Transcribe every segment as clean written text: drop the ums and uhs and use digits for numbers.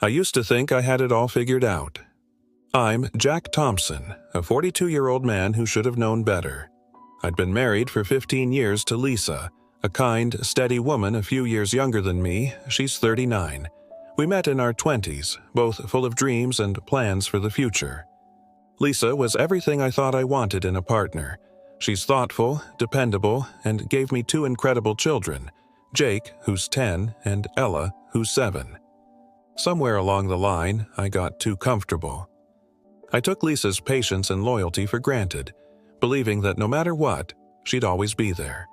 I used to think I had it all figured out. I'm Jack Thompson, a 42-year-old man who should have known better. I'd been married for 15 years to Lisa, a kind, steady woman a few years younger than me. She's 39. We met in our 20s, both full of dreams and plans for the future. Lisa was everything I thought I wanted in a partner. She's thoughtful, dependable, and gave me two incredible children, Jake, who's 10, and Ella, who's 7. Somewhere along the line, I got too comfortable. I took Lisa's patience and loyalty for granted, believing that no matter what, she'd always be there.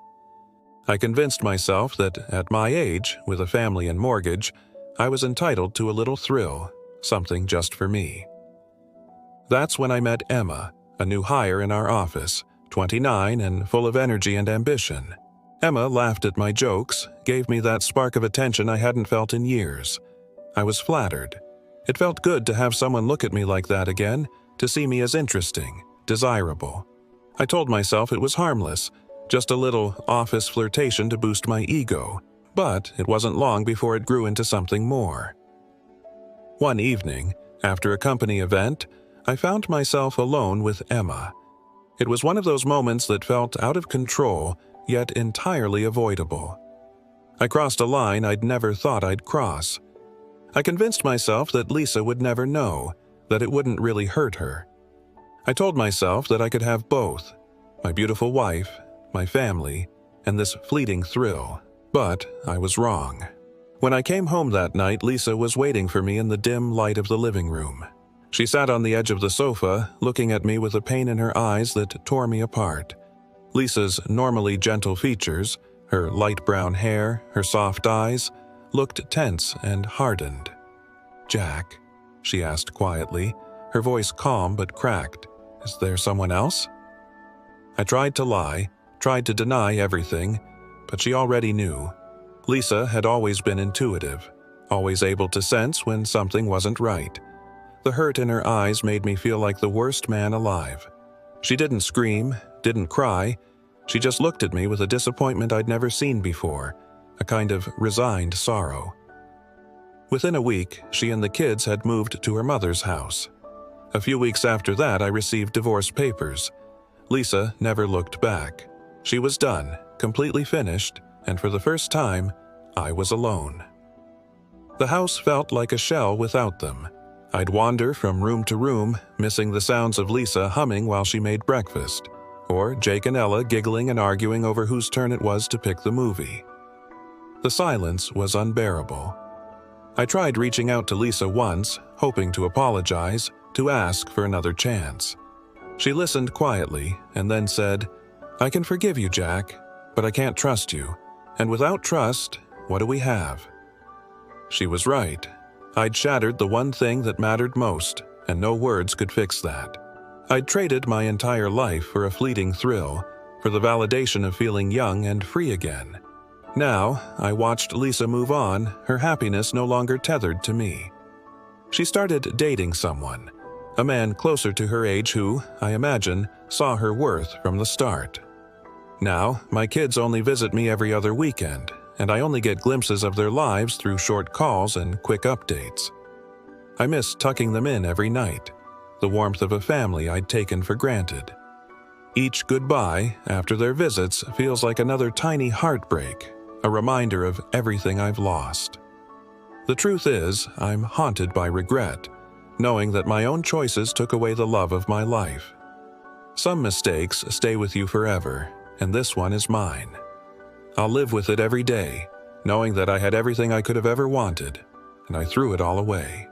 I convinced myself that at my age, with a family and mortgage, I was entitled to a little thrill, something just for me. That's when I met Emma, a new hire in our office, 29 and full of energy and ambition. Emma laughed at my jokes, gave me that spark of attention I hadn't felt in years. I was flattered. It felt good to have someone look at me like that again, to see me as interesting, desirable. I told myself it was harmless, just a little office flirtation to boost my ego, but it wasn't long before it grew into something more. One evening, after a company event, I found myself alone with Emma. It was one of those moments that felt out of control, yet entirely avoidable. I crossed a line I'd never thought I'd cross. I convinced myself that Lisa would never know, that it wouldn't really hurt her. I told myself that I could have both, my beautiful wife, my family, and this fleeting thrill, but I was wrong. When I came home that night, Lisa was waiting for me in the dim light of the living room. She sat on the edge of the sofa, looking at me with a pain in her eyes that tore me apart. Lisa's normally gentle features, her light brown hair, her soft eyes, looked tense and hardened. "Jack," she asked quietly, her voice calm but cracked, "is there someone else?" I tried to lie, tried to deny everything, but she already knew. Lisa had always been intuitive, always able to sense when something wasn't right. The hurt in her eyes made me feel like the worst man alive. She didn't scream, didn't cry. She just looked at me with a disappointment I'd never seen before, a kind of resigned sorrow. Within a week, she and the kids had moved to her mother's house. A few weeks after that, I received divorce papers. Lisa never looked back. She was done, completely finished, and for the first time, I was alone. The house felt like a shell without them. I'd wander from room to room, missing the sounds of Lisa humming while she made breakfast, or Jake and Ella giggling and arguing over whose turn it was to pick the movie. The silence was unbearable. I tried reaching out to Lisa once, hoping to apologize, to ask for another chance. She listened quietly and then said, "I can forgive you, Jack, but I can't trust you. And without trust, what do we have?" She was right. I'd shattered the one thing that mattered most, and no words could fix that. I'd traded my entire life for a fleeting thrill, for the validation of feeling young and free again. Now, I watched Lisa move on, her happiness no longer tethered to me. She started dating someone, a man closer to her age who, I imagine, saw her worth from the start. Now, my kids only visit me every other weekend, and I only get glimpses of their lives through short calls and quick updates. I miss tucking them in every night, the warmth of a family I'd taken for granted. Each goodbye after their visits feels like another tiny heartbreak, a reminder of everything I've lost. The truth is, I'm haunted by regret, knowing that my own choices took away the love of my life. Some mistakes stay with you forever, and this one is mine. I'll live with it every day, knowing that I had everything I could have ever wanted, and I threw it all away.